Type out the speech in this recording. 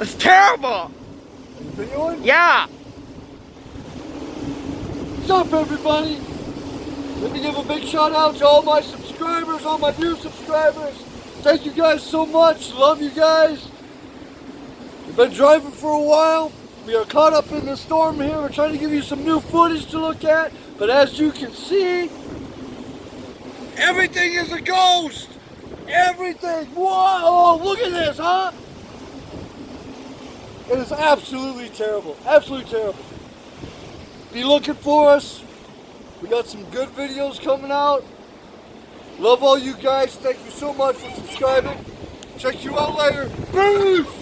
It's terrible. Are you videoing? Yeah. What's up, everybody? Let me give a big shout out to all my subscribers, all my new subscribers. Thank you guys so much. Love you guys. We've been driving for a while. We are caught up in the storm here. We're trying to give you some new footage to look at. But as you can see, everything is a ghost. Everything. Whoa, look at this, huh? It is absolutely terrible. Absolutely terrible. Be looking for us. We got some good videos coming out. Love all you guys. Thank you so much for subscribing. Check you out later. Peace!